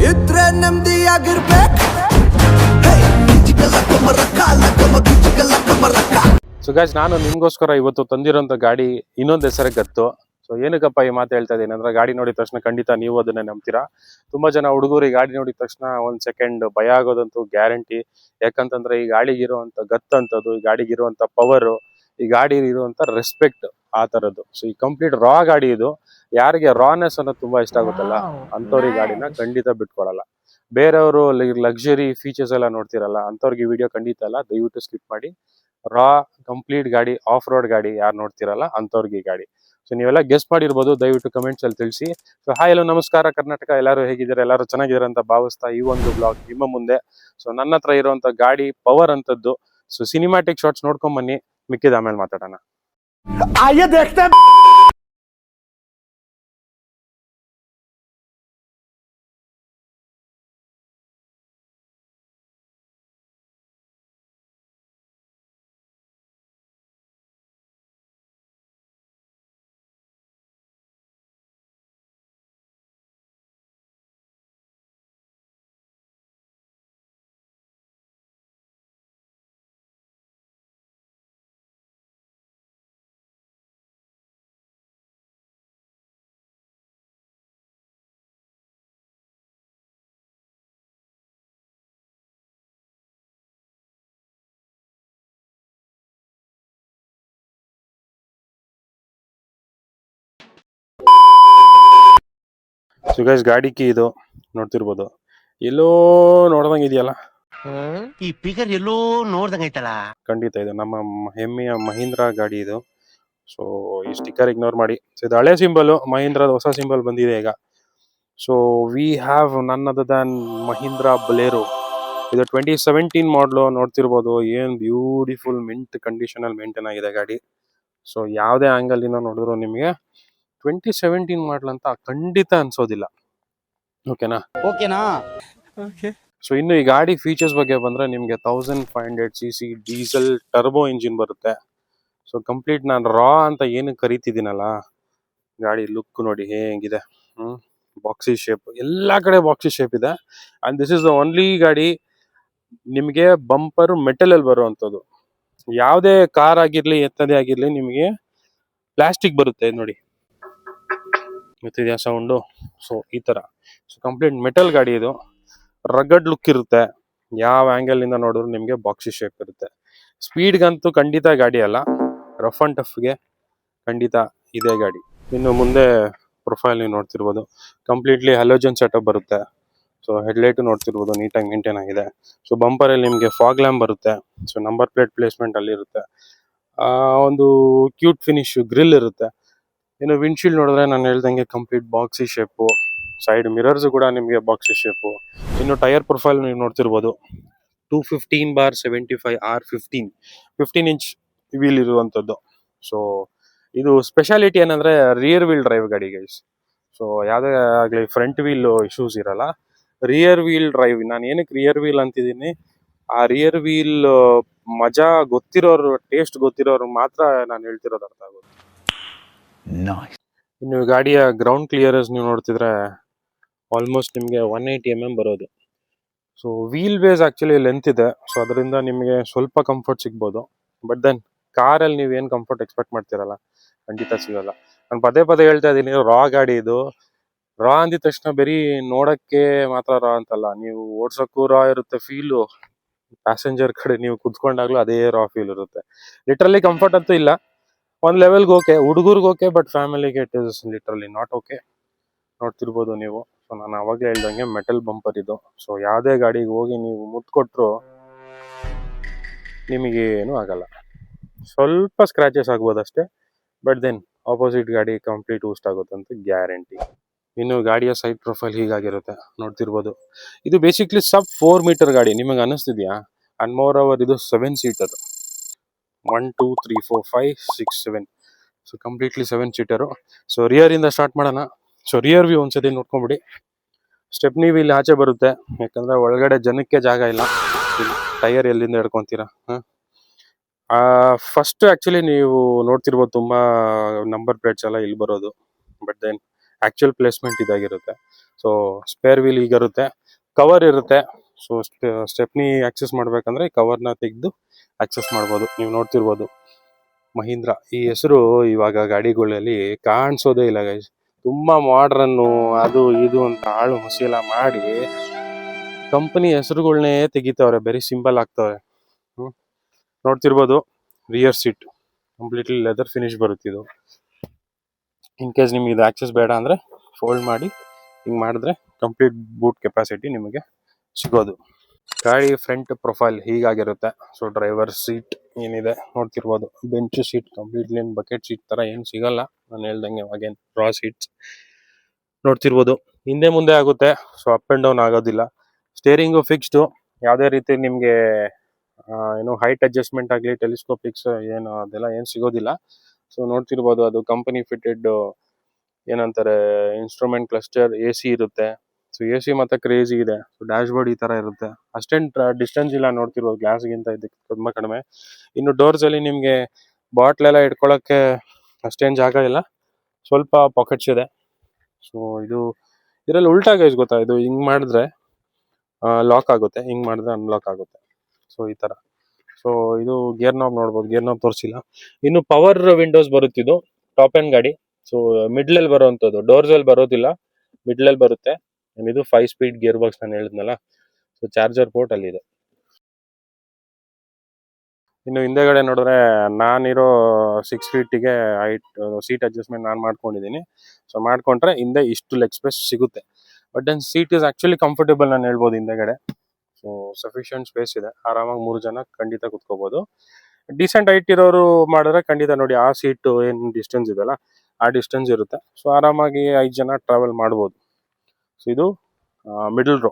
ಇದ್ರೆ ನೆಮ್ಮದಿಯಾಗಿರ್ಬೇಕು. So guys, ನಾನು ನಿಮ್ಗೋಸ್ಕರ ಇವತ್ತು ತಂದಿರೋಂಥ ಗಾಡಿ ಇನ್ನೊಂದು ಹೆಸರಿಗೆ ಗತ್ತು. ಸೊ ಏನಕ್ಕಪ್ಪ ಈ ಮಾತು ಹೇಳ್ತಾ ಇದ್ದೀನಿ ಅಂದ್ರೆ, ಗಾಡಿ ನೋಡಿದ ತಕ್ಷಣ ಖಂಡಿತ ನೀವು ಅದನ್ನೇ ನಂಬ್ತೀರಾ. ತುಂಬಾ ಜನ ಹುಡುಗರು ಈ ಗಾಡಿ ನೋಡಿದ ತಕ್ಷಣ ಒಂದ್ ಸೆಕೆಂಡ್ ಭಯ ಆಗೋದಂತೂ ಗ್ಯಾರಂಟಿ. ಯಾಕಂತಂದ್ರೆ ಈ ಗಾಡಿಗಿರುವಂತ ಗತ್ ಅಂತದ್ದು, ಈ ಗಾಡಿಗಿರುವಂತ ಪವರ್, ಈ ಗಾಡಿ ಇರುವಂತ ರೆಸ್ಪೆಕ್ಟ್ ಆ ತರದ್ದು. ಸೊ ಈ ಕಂಪ್ಲೀಟ್ ರಾ ಗಾಡಿ ಇದು. ಯಾರಿಗೆ ರಾನೆಸ್ ಅನ್ನೋದು ತುಂಬಾ ಇಷ್ಟ ಆಗುತ್ತಲ್ಲ ಅಂತವ್ರಿಗೆ ಗಾಡಿನ ಖಂಡಿತ ಬಿಟ್ಕೊಡಲ್ಲ. ಬೇರೆಯವರು ಲಕ್ಸುರಿ ಫೀಚರ್ಸ್ ಎಲ್ಲ ನೋಡ್ತಿರಲ್ಲ ಅಂತವ್ರಿಗೆ ವಿಡಿಯೋ ಖಂಡಿತ ಅಲ್ಲ, ದಯವಿಟ್ಟು ಸ್ಕಿಪ್ ಮಾಡಿ. ರಾ ಕಂಪ್ಲೀಟ್ ಗಾಡಿ, ಆಫ್ ರೋಡ್ ಗಾಡಿ ಯಾರು ನೋಡ್ತಿರಲ್ಲ ಅಂತವ್ರಿಗೆ ಈ ಗಾಡಿ. ಸೊ ನೀವೆಲ್ಲ ಗೆಸ್ ಮಾಡಿರ್ಬೋದು, ದಯವಿಟ್ಟು ಕಮೆಂಟ್ಸ್ ಅಲ್ಲಿ ತಿಳಿಸಿ. ಸೊ ಹಾಯ್, ಹಲೋ, ನಮಸ್ಕಾರ ಕರ್ನಾಟಕ. ಎಲ್ಲರೂ ಹೇಗಿದ್ದಾರೆ? ಎಲ್ಲರೂ ಚೆನ್ನಾಗಿದ್ದಾರೆ ಅಂತ ಭಾವಿಸ್ತಾ ಈ ಒಂದು ಬ್ಲಾಗ್ ನಿಮ್ಮ ಮುಂದೆ. ಸೊ ನನ್ನ ಹತ್ರ ಇರುವಂತ ಗಾಡಿ ಪವರ್ ಅಂತದ್ದು. ಸೊ ಸಿನಿಮ್ಯಾಟಿಕ್ ಶಾರ್ಟ್ಸ್ ನೋಡ್ಕೊಂಡ್ ಬನ್ನಿ, ಮಿಕ್ಕಿದ ಆಮೇಲೆ ಮಾತಾಡೋಣ. ಸೊ ಗೈಸ್, ಗಾಡಿ ಕೀ ಇದು ನೋಡ್ತಿರ್ಬೋದು. ಎಲ್ಲೋ ನೋಡ್ದಂಗೆ ಇದೆಯಲ್ಲ, ಈ ಫಿಗರ್ ಎಲ್ಲೋ ನೋಡ್ದಂಗ ಐತಲ್ಲ. ಖಂಡಿತ ಇದು ನಮ್ಮ ಹೆಮ್ಮೆಯ ಮಹೀಂದ್ರ ಗಾಡಿ ಇದು. ಸೊ ಈ ಸ್ಟಿಕ್ಕರ್ ಇಗ್ನೋರ್ ಮಾಡಿ. ಸೊ ಇದು ಹಳೆ ಸಿಂಬಲ್, ಮಹೀಂದ್ರದ ಹೊಸ ಸಿಂಬಲ್ ಬಂದಿದೆ ಈಗ. So we have none other than Mahindra Bolero. ಇದು 2017 ಮಾಡಲು ನೋಡ್ತಿರ್ಬೋದು. ಏನ್ ಬ್ಯೂಟಿಫುಲ್ ಮಿಂಟ್ ಕಂಡೀಷನ್ ಅಲ್ಲಿ ಮೇಂಟೈನ್ ಆಗಿದೆ ಗಾಡಿ. ಸೊ ಯಾವುದೇ ಆಂಗಲ್ ಇಂದ ನೋಡಿದ್ರು ನಿಮಗೆ 2017 ಮಾಡಲ್ ಅಂತ ಖಂಡಿತ ಅನ್ಸೋದಿಲ್ಲ. ಓಕೆನಾ? ಸೊ ಇನ್ನು ಈ ಗಾಡಿ ಫೀಚರ್ಸ್ ಬಗ್ಗೆ ಬಂದ್ರೆ, ನಿಮಗೆ 1500cc ಡೀಸೆಲ್ ಟರ್ಬೋ ಇಂಜಿನ್ ಬರುತ್ತೆ. ಸೊ ಕಂಪ್ಲೀಟ್ ನಾನು ರಾ ಅಂತ ಏನು ಕರಿತಿದ್ದೀನಲ್ಲ, ಗಾಡಿ ಲುಕ್ ನೋಡಿ ಹೇಗಿದೆ. ಬಾಕ್ಸಿ ಶೇಪ್, ಎಲ್ಲಾ ಕಡೆ ಬಾಕ್ಸಿ ಶೇಪ್ ಇದೆ. And this is the only ಗಾಡಿ ನಿಮಗೆ ಬಂಪರ್ ಮೆಟಲ್ ಅಲ್ಲಿ ಬರುವಂತದ್ದು. ಯಾವುದೇ ಕಾರ್ ಆಗಿರ್ಲಿ, ಎತ್ತದೇ ಆಗಿರ್ಲಿ, ನಿಮಗೆ ಪ್ಲಾಸ್ಟಿಕ್ ಬರುತ್ತೆ ನೋಡಿ, ಗೊತ್ತಿದೆಯಾ ಸೌಂಡು? ಸೊ ಈ ತರ. ಸೊ ಕಂಪ್ಲೀಟ್ ಮೆಟಲ್ ಗಾಡಿ ಇದು. ರಗಡ್ ಲುಕ್ ಇರುತ್ತೆ. ಯಾವ ಆಂಗಲ್ ಇಂದ ನೋಡಿದ್ರು ನಿಮಗೆ ಬಾಕ್ಸಿ ಶೇಪ್ ಇರುತ್ತೆ. ಸ್ಪೀಡ್ಗಂತೂ ಖಂಡಿತ ಗಾಡಿ ಅಲ್ಲ, ರಫ್ ಅಂಡ್ ಟಫ್ಗೆ ಖಂಡಿತ ಇದೇ ಗಾಡಿ. ಇನ್ನು ಮುಂದೆ ಪ್ರೊಫೈಲ್ ನೀವು ನೋಡ್ತಿರ್ಬೋದು, ಕಂಪ್ಲೀಟ್ಲಿ ಹ್ಯಾಲೋಜನ್ ಸೆಟಪ್ ಬರುತ್ತೆ. ಸೊ ಹೆಡ್ಲೈಟ್ ನೋಡ್ತಿರ್ಬೋದು, ನೀಟಾಗಿ ಮೇಂಟೈನ್ ಆಗಿದೆ. ಸೊ ಬಂಪರ್ ಅಲ್ಲಿ ನಿಮಗೆ ಫಾಗ್ ಲ್ಯಾಂಪ್ ಬರುತ್ತೆ. ಸೊ ನಂಬರ್ ಪ್ಲೇಟ್ ಪ್ಲೇಸ್ಮೆಂಟ್ ಅಲ್ಲಿ ಇರುತ್ತೆ. ಒಂದು ಕ್ಯೂಟ್ ಫಿನಿಶ್ ಗ್ರಿಲ್ ಇರುತ್ತೆ. ಇನ್ನು ವಿಂಡ್ಶೀಲ್ಡ್ ನೋಡಿದ್ರೆ ನಾನು ಹೇಳ್ದಂಗೆ complete boxy shape. Side mirrors ಕೂಡ ನಿಮಗೆ ಬಾಕ್ಸಿ ಶೇಪು. ಇನ್ನು ಟೈರ್ ಪ್ರೊಫೈಲ್ ನೀವು ನೋಡ್ತಿರ್ಬೋದು, 215/75 R15 ಇಂಚ್ ವೀಲ್ ಇರುವಂಥದ್ದು. ಸೊ ಇದು ಸ್ಪೆಷಾಲಿಟಿ ಏನಂದ್ರೆ ರಿಯರ್ ವೀಲ್ ಡ್ರೈವ್ ಗಾಡಿ ಗೈಸ್. ಸೊ ಯಾವುದೇ ಆಗಲಿ ಫ್ರಂಟ್ ವೀಲ್ ಇಶ್ಯೂಸ್ ಇರಲ್ಲ. Rear wheel drive. ನಾನು ಏನಕ್ಕೆ ರಿಯರ್ ವೀಲ್ ಅಂತಿದ್ದೀನಿ, ಆ ರಿಯರ್ ವೀಲ್ ಮಜಾ ಗೊತ್ತಿರೋರು, ಟೇಸ್ಟ್ ಗೊತ್ತಿರೋರು ಮಾತ್ರ ನಾನು ಹೇಳ್ತಿರೋದು ಅರ್ಥ ಆಗೋದು. ಇನ್ನು ಗಾಡಿಯ ಗ್ರೌಂಡ್ ಕ್ಲಿಯರೆನ್ಸ್ ನೀವು ನೋಡ್ತಿದ್ರೆ ಆಲ್ಮೋಸ್ಟ್ ನಿಮಗೆ 180 mm ಬರೋದು. So wheel base actually length ಇದೆ. ಸೊ ಅದರಿಂದ ನಿಮಗೆ ಸ್ವಲ್ಪ ಕಂಫರ್ಟ್ ಸಿಗ್ಬೋದು. ಬಟ್ ದೆನ್ ಕಾರಲ್ಲಿ ನೀವು ಏನು ಕಂಫರ್ಟ್ ಎಕ್ಸ್ಪೆಕ್ಟ್ ಮಾಡ್ತಿರಲ್ಲ, ಖಂಡಿತ ಸಿಗಲ್ಲ. ನಾನು ಪದೇ ಪದೇ ಹೇಳ್ತಾ ಇದ್ದೀನಿ, ರಾ ಗಾಡಿ ಇದು. ರಾ ಅಂದಿದ ತಕ್ಷಣ ಬರೀ ನೋಡಕ್ಕೆ ಮಾತ್ರ ರಾ ಅಂತಲ್ಲ, ನೀವು ಓಡ್ಸಕ್ಕೂ ರಾ ಇರುತ್ತೆ ಫೀಲು. ಪ್ಯಾಸೆಂಜರ್ ಕಡೆ ನೀವು ಕುತ್ಕೊಂಡಾಗ್ಲೂ ಅದೇ ರಾ ಫೀಲ್ ಇರುತ್ತೆ. ಲಿಟ್ರಲಿ ಕಂಫರ್ಟ್ ಅಂತೂ ಇಲ್ಲ. ಒಂದ್ ಲೆವೆಲ್ಗೆ ಓಕೆ, ಹುಡುಗರ್ಗೆ ಓಕೆ, ಬಟ್ ಫ್ಯಾಮಿಲಿಗೆ it is literally not okay. ನೋಡ್ತಿರ್ಬೋದು ನೀವು. ಸೊ ನಾನು ಅವಾಗಲೇ ಹೇಳ್ದಂಗೆ ಮೆಟಲ್ ಬಂಪರ್ ಇದು. ಸೊ ಯಾವುದೇ ಗಾಡಿಗೆ ಹೋಗಿ ನೀವು ಮುತ್ತು ಕೊಟ್ಟರು ನಿಮಗೇನು ಆಗಲ್ಲ. ಸ್ವಲ್ಪ ಸ್ಕ್ರಾಚಸ್ ಆಗ್ಬೋದಷ್ಟೇ. ಬಟ್ ದೆನ್ ಆಪೋಸಿಟ್ ಗಾಡಿ ಕಂಪ್ಲೀಟ್ ಊಸ್ಟ್ ಆಗುತ್ತೆ ಅಂತ ಗ್ಯಾರಂಟಿ. ಇನ್ನು ಗಾಡಿಯ ಸೈಡ್ ಪ್ರೊಫೈಲ್ ಹೀಗಾಗಿರುತ್ತೆ, ನೋಡ್ತಿರ್ಬೋದು. ಇದು ಬೇಸಿಕ್ಲಿ ಸಬ್ 4 ಮೀಟರ್ ಗಾಡಿ. ನಿಮಗೆ ಅನಿಸ್ತಿದ್ಯಾ? ಅಂಡ್ ಮೋರ್ ಓವರ್ ಇದು 7 seater. 1 2 3 4 5 6 7. So completely 7 seater. So rear ಇಂದ ಸ್ಟಾರ್ಟ್ ಮಾಡೋಣ. ಸೊ ರಿಯರ್ ವ್ಯೂ ಒಂದ್ಸತಿ ನೋಡ್ಕೊಂಬಿಡಿ. ಸ್ಟೆಪ್ನಿ ವೀಲ್ ಆಚೆ ಬರುತ್ತೆ, ಯಾಕಂದ್ರೆ ಒಳಗಡೆ ಜನಕ್ಕೆ ಜಾಗ ಇಲ್ಲ. ಟೈರ್ ಎಲ್ಲಿಂದ ಹಿಡ್ಕೊಂತೀರಾ? ಫಸ್ಟ್ ಆಕ್ಚುಲಿ ನೀವು ನೋಡ್ತಿರ್ಬೋದು, ತುಂಬಾ ನಂಬರ್ ಪ್ಲೇಟ್ಸ್ ಎಲ್ಲ ಇಲ್ಲಿ ಬರೋದು. ಬಟ್ ದೆನ್ ಆಕ್ಚುಯಲ್ ಪ್ಲೇಸ್ಮೆಂಟ್ ಇದಾಗಿರುತ್ತೆ. ಸೊ ಸ್ಪೇರ್ ವೀಲ್ ಈಗಿರುತ್ತೆ, ಕವರ್ ಇರುತ್ತೆ. ಸೊ ಸ್ಟೆಪ್ನಿ ಆಕ್ಸೆಸ್ ಮಾಡ್ಬೇಕಂದ್ರೆ ಕವರ್ನ ತೆಗೆದು ಆಕ್ಸೆಸ್ ಮಾಡ್ಬೋದು. ನೀವು ನೋಡ್ತಿರ್ಬೋದು ಮಹೀಂದ್ರ ಈ ಹೆಸರು ಇವಾಗ ಗಾಡಿಗಳಲ್ಲಿ ಕಾಣಿಸೋದೇ ಇಲ್ಲ ಗೈಸ್. ತುಂಬಾ ಮಾಡ್ರನ್ನು ಅದು ಇದು ಅಂತ ಹಾಳು ಮಸೀಲ ಮಾಡಿ ಕಂಪನಿ ಹೆಸರುಗಳನ್ನೇ ತೆಗಿತವ್ರೆ, ಬರೀ ಸಿಂಬಲ್ ಆಗ್ತವ್ರೆ. ನೋಡ್ತಿರ್ಬೋದು rear seat completely leather finish ಬರುತ್ತಿದ್ದು. ಇನ್ ಕೇಸ್ ನಿಮ್ಗೆ ಇದು ಆಕ್ಸೆಸ್ ಬೇಡ ಅಂದ್ರೆ ಫೋಲ್ಡ್ ಮಾಡಿ ಹಿಂಗ್ ಮಾಡಿದ್ರೆ ಕಂಪ್ಲೀಟ್ ಬೂಟ್ ಕೆಪಾಸಿಟಿ ನಿಮಗೆ ಸಿಗೋದು. ಗಾಡಿ ಫ್ರಂಟ್ ಪ್ರೊಫೈಲ್ ಹೀಗಾಗಿರುತ್ತೆ. ಸೊ ಡ್ರೈವರ್ ಸೀಟ್ ಏನಿದೆ ನೋಡ್ತಿರ್ಬೋದು, bench seat completely bucket seat ತರ ಏನ್ ಸಿಗಲ್ಲ. ನಾನು ಹೇಳ್ದಂಗೆ ಅಗೇನ್ ರಾ ಸೀಟ್ಸ್ ನೋಡ್ತಿರ್ಬೋದು. ಹಿಂದೆ ಮುಂದೆ ಆಗುತ್ತೆ, ಸೊ ಅಪ್ ಅಂಡ್ ಡೌನ್ ಆಗೋದಿಲ್ಲ. ಸ್ಟೇರಿಂಗು ಫಿಕ್ಸ್ಡು, ಯಾವುದೇ ರೀತಿ ನಿಮಗೆ ಏನು ಹೈಟ್ ಅಡ್ಜಸ್ಟ್ಮೆಂಟ್ ಆಗಲಿ ಟೆಲಿಸ್ಕೋಪಿಕ್ಸ್ ಏನು ಅದೆಲ್ಲ ಏನು ಸಿಗೋದಿಲ್ಲ. ಸೊ ನೋಡ್ತಿರ್ಬೋದು ಅದು ಕಂಪನಿ ಫಿಟೆಡ್ ಏನಂತಾರೆ ಇನ್ಸ್ಟ್ರೂಮೆಂಟ್ ಕ್ಲಸ್ಟರ್, ಎ ಸಿ ಇರುತ್ತೆ. ಸೊ ಎ ಸಿ ಮತ್ತೆ ಕ್ರೇಜಿ ಇದೆ. ಸೊ ಡ್ಯಾಶ್ ಬೋರ್ಡ್ ಈ ತರ ಇರುತ್ತೆ. ಅಷ್ಟೇನ್ ಡಿಸ್ಟೆನ್ಸ್ ಇಲ್ಲ ನೋಡ್ತಿರ್ಬೋದು, ಗ್ಲಾಸ್ಗಿಂತ ಇದಕ್ಕೆ ತುಂಬಾ ಕಡಿಮೆ. ಇನ್ನು ಡೋರ್ಸ್ ಅಲ್ಲಿ ನಿಮ್ಗೆ ಬಾಟ್ಲ್ ಎಲ್ಲ ಇಟ್ಕೊಳ್ಳೋಕೆ ಅಷ್ಟೇನ್ ಜಾಗ ಇಲ್ಲ, ಸ್ವಲ್ಪ ಪಾಕೆಟ್ಸ್ ಇದೆ. ಸೊ ಇದರಲ್ಲಿ ಉಲ್ಟಾ ಗೈಸ್ ಗೊತ್ತಾ, ಇದು ಹಿಂಗ್ ಮಾಡಿದ್ರೆ ಲಾಕ್ ಆಗುತ್ತೆ, ಹಿಂಗ್ ಮಾಡಿದ್ರೆ ಅನ್ಲಾಕ್ ಆಗುತ್ತೆ. ಸೊ ಈ ತರ. ಸೊ ಇದು ಗೇರ್ ನಾಬ್ ನೋಡ್ಬೋದು, ಗೇರ್ ನಾಬ್ ತೋರಿಸಿಲ್ಲ. ಇನ್ನು ಪವರ್ ವಿಂಡೋಸ್ ಬರುತ್ತಿದ್ದು ಟಾಪ್ ಎಂಡ್ ಗಾಡಿ. ಸೊ ಮಿಡ್ಲ್ ಅಲ್ಲಿ ಬರುವಂತದ್ದು, ಡೋರ್ಸ್ ಅಲ್ಲಿ ಬರೋದಿಲ್ಲ, ಮಿಡ್ಲ್ ಅಲ್ಲಿ ಬರುತ್ತೆ. ಇದು 5 ಸ್ಪೀಡ್ ಗೇರ್ ಬಾಕ್ಸ್ ನಾನು ಹೇಳಿದ್ನಲ್ಲ. ಸೊ ಚಾರ್ಜರ್ ಪೋರ್ಟ್ ಅಲ್ಲಿ ಇದೆ. ಇನ್ನು ಹಿಂದೆಗಡೆ ನೋಡಿದ್ರೆ ನಾನಿರೋ 6 ಫೀಟಿಗೆ ಹೈಟ್ ಸೀಟ್ ಅಡ್ಜಸ್ಟ್ಮೆಂಟ್ ನಾನು ಮಾಡ್ಕೊಂಡಿದ್ದೀನಿ. ಸೊ ಮಾಡ್ಕೊಂಡ್ರೆ ಹಿಂದೆ ಇಷ್ಟು ಲೆಗ್ ಸ್ಪೇಸ್ ಸಿಗುತ್ತೆ. But then seat is actually comfortable ನಾನು ಹೇಳ್ಬೋದು ಹಿಂದೆಗಡೆ. ಸೊ ಸಫಿಷಿಯಂಟ್ ಸ್ಪೇಸ್ ಇದೆ, ಆರಾಮಾಗಿ 3 ಜನ ಖಂಡಿತ ಕುತ್ಕೋಬಹುದು. ಡಿಸೆಂಟ್ ಹೈಟ್ ಇರೋರು ಮಾಡಿದ್ರೆ ಖಂಡಿತ ನೋಡಿ ಆ ಸೀಟ್ ಏನ್ ಡಿಸ್ಟೆನ್ಸ್ ಇದೆಲ್ಲ ಆ ಡಿಸ್ಟೆನ್ಸ್ ಇರುತ್ತೆ. ಸೊ ಆರಾಮಾಗಿ 5 ಜನ ಟ್ರಾವೆಲ್ ಮಾಡ್ಬೋದು. ಸೊ ಇದು ಮಿಡಲ್ ರೋ,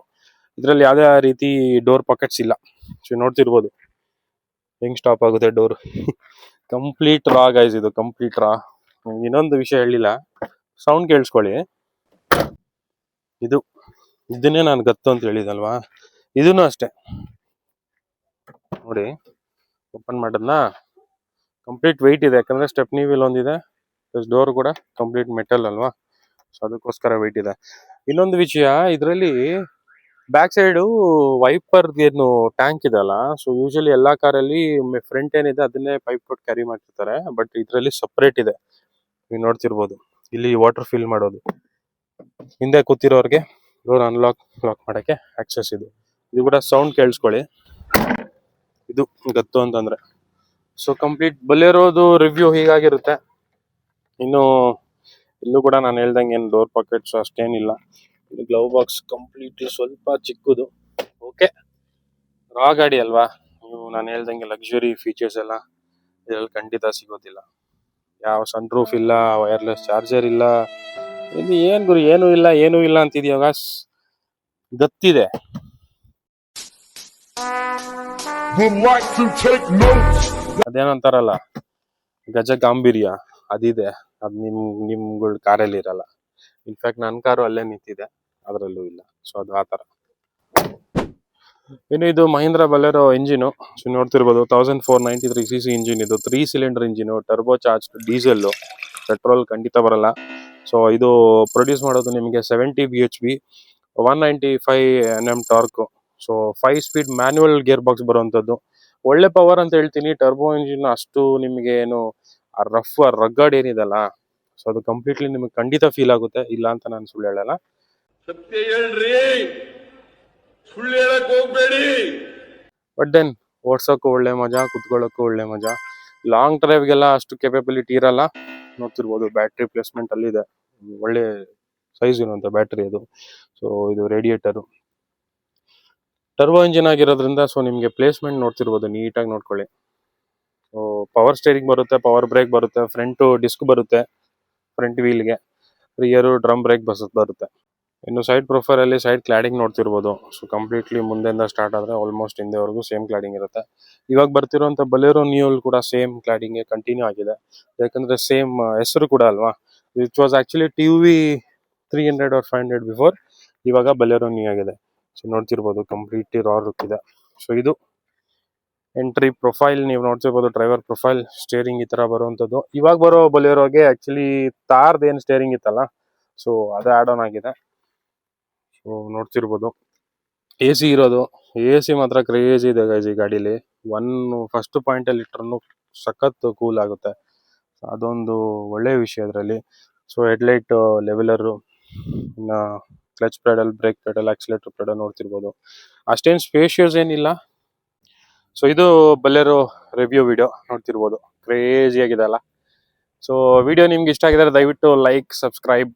ಇದರಲ್ಲಿ ಯಾವುದೇ ರೀತಿ ಡೋರ್ ಪಾಕೆಟ್ಸ್ ಇಲ್ಲ. ಸೊ ನೋಡ್ತಿರ್ಬೋದು ಹೆಂಗ್ ಸ್ಟಾಪ್ ಆಗುತ್ತೆ ಡೋರ್. ಕಂಪ್ಲೀಟ್ ರಾ ಗೈಸ್, ಇದು ಕಂಪ್ಲೀಟ್ ರಾ. ಇನ್ನೊಂದು ವಿಷಯ ಹೇಳಿಲ್ಲ, ಸೌಂಡ್ ಕೇಳಿಸ್ಕೊಳ್ಳಿ. ಇದನ್ನೇ ನಾನು ಗತ್ತು ಅಂತ ಹೇಳಿದಲ್ವಾ, ಇದನ್ನು ಅಷ್ಟೇ ನೋಡಿ. ಓಪನ್ ಮಾಡಿದ್ನಾ ಕಂಪ್ಲೀಟ್ ವೆಯ್ಟ್ ಇದೆ, ಯಾಕಂದ್ರೆ ಸ್ಟೆಪ್ನಿ ವೀಲ್ ಒಂದಿದೆ, ಪ್ಲಸ್ ಡೋರ್ ಕೂಡ ಕಂಪ್ಲೀಟ್ ಮೆಟಲ್ ಅಲ್ವಾ. ಸೊ ಅದಕ್ಕೋಸ್ಕರ ವೆಯ್ಟ್ ಇದೆ. ಇನ್ನೊಂದು ವಿಷಯ, ಇದರಲ್ಲಿ ಬ್ಯಾಕ್ ಸೈಡು ವೈಪರ್ ಏನು ಟ್ಯಾಂಕ್ ಇದೆಲ್ಲ. ಸೊ ಯೂಶಲಿ ಎಲ್ಲಾ ಕಾರಲ್ಲಿ ಫ್ರಂಟ್ ಏನಿದೆ ಅದನ್ನೇ ಪೈಪ್ ಕೊಟ್ಟು ಕ್ಯಾರಿ ಮಾಡ್ತಿರ್ತಾರೆ. ಬಟ್ ಇದರಲ್ಲಿ ಸಪ್ರೇಟ್ ಇದೆ, ನೀವು ನೋಡ್ತಿರ್ಬೋದು. ಇಲ್ಲಿ ವಾಟರ್ ಫಿಲ್ ಮಾಡೋದು, ಹಿಂದೆ ಕೂತಿರೋರ್ಗೆ ಡೋರ್ ಅನ್ಲಾಕ್ ಲಾಕ್ ಮಾಡಕ್ಕೆ ಆಕ್ಸೆಸ್ ಇದು. ಇದು ಕೂಡ ಸೌಂಡ್ ಕೇಳಿಸ್ಕೊಳ್ಳಿ, ಇದು ಗತ್ತು ಅಂತಂದ್ರೆ. ಸೊ ಕಂಪ್ಲೀಟ್ ಬೊಲೆರೋದು ರಿವ್ಯೂ ಹೀಗಾಗಿರುತ್ತೆ. ಇನ್ನು ಇಲ್ಲೂ ಕೂಡ ನಾನು ಹೇಳ್ದಂಗೆ ಏನು ಡೋರ್ ಪಾಕೆಟ್ಸ್ ಅಷ್ಟೇನಿಲ್ಲ. ಇದು ಗ್ಲೌ ಬಾಕ್ಸ್ ಕಂಪ್ಲೀಟ್ಲಿ ಸ್ವಲ್ಪ ಚಿಕ್ಕದು. ಓಕೆ, ರಾ ಗಾಡಿ ಅಲ್ವಾ, ನೀವು ನಾನು ಹೇಳ್ದಂಗೆ ಲಕ್ಸುರಿ ಫೀಚರ್ಸ್ ಎಲ್ಲ ಇದರಲ್ಲಿ ಖಂಡಿತ ಸಿಗೋದಿಲ್ಲ. ಯಾವ ಸನ್ ರೂಫ್ ಇಲ್ಲ, ವೈರ್ಲೆಸ್ ಚಾರ್ಜರ್ ಇಲ್ಲ, ಇದು ಏನ್ ಗುರು ಏನೂ ಇಲ್ಲ ಅಂತಿದ್ಯಾಗ ಗತ್ತಿದೆ. ಅದೇನಂತಾರಲ್ಲ ಗಜ ಗಾಂಭೀರ್ಯ, ಅದಿದೆ. ಅದ್ ನಿಮ್ಗಳ ಕಾರಲ್ಲಿ ಇರಲ್ಲ. ಇನ್ಫ್ಯಾಕ್ಟ್ ನನ್ನ ಕಾರು ಅಲ್ಲೇ ನಿಂತಿದೆ, ಅದರಲ್ಲೂ ಇಲ್ಲ. ಸೊ ಅದು ಆತರ. ಇನ್ನು ಇದು ಮಹೀಂದ್ರ ಬಲೆರೋ ಇಂಜಿನು. ಸೊ ನೋಡ್ತಿರ್ಬೋದು 1493 cc ಇಂಜಿನ್. ಇದು 3 cylinder engine, turbo charge diesel, petrol ಖಂಡಿತ ಬರಲ್ಲ. ಸೊ ಇದು ಪ್ರೊಡ್ಯೂಸ್ ಮಾಡೋದು ನಿಮಗೆ 70 bhp, 195 Nm torque. So 5 speed manual gear box ಬರುವಂತದ್ದು. ಒಳ್ಳೆ ಪವರ್ ಅಂತ ಹೇಳ್ತೀನಿ. ಟರ್ಬೋ ಇಂಜಿನ್ ಅಷ್ಟು ನಿಮಗೆ ಏನು ರಫ್ ರಗ್ಗಡ್ ಏನಿದೆಲ್ಲ, ಸೊ ಅದು ಕಂಪ್ಲೀಟ್ಲಿ ನಿಮಗೆ ಖಂಡಿತ ಫೀಲ್ ಆಗುತ್ತೆ, ಇಲ್ಲ ಅಂತ ನಾನು ಸುಳ್ಳು ಹೇಳಲ್ಲ. ಸತ್ಯ ಹೇಳ್ರಿ, ಸುಳ್ಳು ಹೇಳಕ್ ಹೋಗ್ಬೇಡಿ. ಬಟ್ ದೆನ್ ಓಡ್ಸೋಕ್ಕೂ ಒಳ್ಳೆ ಮಜಾ, ಕುತ್ಕೊಳ್ಳೋಕ್ಕೂ ಒಳ್ಳೆ ಮಜಾ. ಲಾಂಗ್ ಡ್ರೈವ್ಗೆಲ್ಲ ಅಷ್ಟು ಕೆಪಬಿಲಿಟಿ ಇರಲ್ಲ. ನೋಡ್ತಿರ್ಬೋದು ಬ್ಯಾಟ್ರಿ ಪ್ಲೇಸ್ಮೆಂಟ್ ಅಲ್ಲಿದೆ, ಒಳ್ಳೆ ಸೈಜ್ ಇರುವಂತ ಬ್ಯಾಟ್ರಿ ಅದು. ಸೊ ಇದು ರೇಡಿಯೇಟರು ಟರ್ಬೋ ಇಂಜಿನ್ ಆಗಿರೋದ್ರಿಂದ ಸೊ ನಿಮಗೆ ಪ್ಲೇಸ್ಮೆಂಟ್ ನೋಡ್ತಿರ್ಬೋದು, ನೀಟಾಗಿ ನೋಡ್ಕೊಳ್ಳಿ. ಸೊ ಪವರ್ ಸ್ಟೇರಿಂಗ್ ಬರುತ್ತೆ, ಪವರ್ ಬ್ರೇಕ್ ಬರುತ್ತೆ, ಫ್ರಂಟ್ ಡಿಸ್ಕ್ ಬರುತ್ತೆ ಫ್ರಂಟ್ ವೀಲ್ಗೆ, ರಿಯರ್ ಡ್ರಮ್ ಬ್ರೇಕ್ ಬರುತ್ತೆ. ಇನ್ನು ಸೈಡ್ ಪ್ರೊಫೈಲ್ ಅಲ್ಲಿ ಸೈಡ್ ಕ್ಲಾಡಿಂಗ್ ನೋಡ್ತಿರ್ಬೋದು. ಸೊ ಕಂಪ್ಲೀಟ್ಲಿ ಮುಂದೆಯಿಂದ ಸ್ಟಾರ್ಟ್ ಆದ್ರೆ ಆಲ್ಮೋಸ್ಟ್ ಹಿಂದೆವರೆಗೂ ಸೇಮ್ ಕ್ಲಾಡಿಂಗ್ ಇರುತ್ತೆ. ಇವಾಗ ಬರ್ತಿರುವಂತ ಬಲೆರೋ ನಿಯೋಲ್ ಕೂಡ ಸೇಮ್ ಕ್ಲಾಡಿಂಗ್ ಕಂಟಿನ್ಯೂ ಆಗಿದೆ, ಯಾಕಂದ್ರೆ ಸೇಮ್ ಹೆಸರು ಕೂಡ ಅಲ್ವಾ. Which was actually TUV 300 or 500 before, ಇವಾಗ ಬಲೆರೋ ನಿಯೋ ಆಗಿದೆ. ಸೊ ನೋಡ್ತಿರ್ಬೋದು ಕಂಪ್ಲೀಟ್ಲಿ ರಾ ಲುಕ್ ಇದೆ. ಸೊ ಇದು ಎಂಟ್ರಿ ಪ್ರೊಫೈಲ್, ನೀವು ನೋಡ್ತಿರ್ಬೋದು ಡ್ರೈವರ್ ಪ್ರೊಫೈಲ್. ಸ್ಟೇರಿಂಗ್ ಈ ತರ ಬರುವಂತದ್ದು. ಇವಾಗ ಬರೋ ಬಲೆರೋಗೆ ಆಕ್ಚುಲಿ ತಾರ್ದು ಏನ್ ಸ್ಟೇರಿಂಗ್ ಇತ್ತಲ್ಲ, ಸೊ ಅದು ಆ್ಯಡ್ ಆನ್ ಆಗಿದೆ. ಸೊ ನೋಡ್ತಿರ್ಬೋದು AC ಇರೋದು. AC ಮಾತ್ರ ಕ್ರೇಜಿ ಇದೆ ಗೈಸ್ ಈ ಗಾಡೀಲಿ. ಫಸ್ಟ್ ಪಾಯಿಂಟಲ್ಲಿ ಇಟ್ರೂ ಸಖತ್ ಕೂಲ್ ಆಗುತ್ತೆ. ಅದೊಂದು ಒಳ್ಳೆಯ ವಿಷಯ ಅದರಲ್ಲಿ. ಸೊ ಹೆಡ್ಲೈಟ್ ಲೆವೆಲರು, ಇನ್ನು clutch pedal, brake pedal, accelerator pedal ನೋಡ್ತಿರ್ಬೋದು. ಅಷ್ಟೇನು ಸ್ಪೇಷಿಯಸ್ ಏನಿಲ್ಲ. ಸೊ ಇದು ಬಲೆರೋ ರಿವ್ಯೂ ವಿಡಿಯೋ ನೋಡ್ತಿರ್ಬೋದು. ಕ್ರೇಜಿ ಆಗಿದೆ ಅಲ್ಲ. ಸೊ ವಿಡಿಯೋ ನಿಮ್ಗೆ ಇಷ್ಟ ಆಗಿದ್ರೆ ದಯವಿಟ್ಟು ಲೈಕ್, ಸಬ್ಸ್ಕ್ರೈಬ್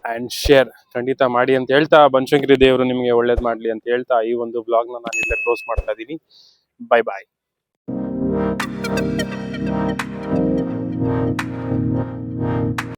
ಆ್ಯಂಡ್ ಶೇರ್ ಖಂಡಿತ ಮಾಡಿ ಅಂತ ಹೇಳ್ತಾ, ಬನಶಂಕರಿ ದೇವರು ನಿಮಗೆ ಒಳ್ಳೇದು ಮಾಡಲಿ ಅಂತ ಹೇಳ್ತಾ ಈ ಒಂದು ವ್ಲಾಗ್ನ ನಾನು ಇಲ್ಲೇ ಕ್ಲೋಸ್ ಮಾಡ್ತಾ ಇದ್ದೀನಿ. ಬಾಯ್ ಬಾಯ್.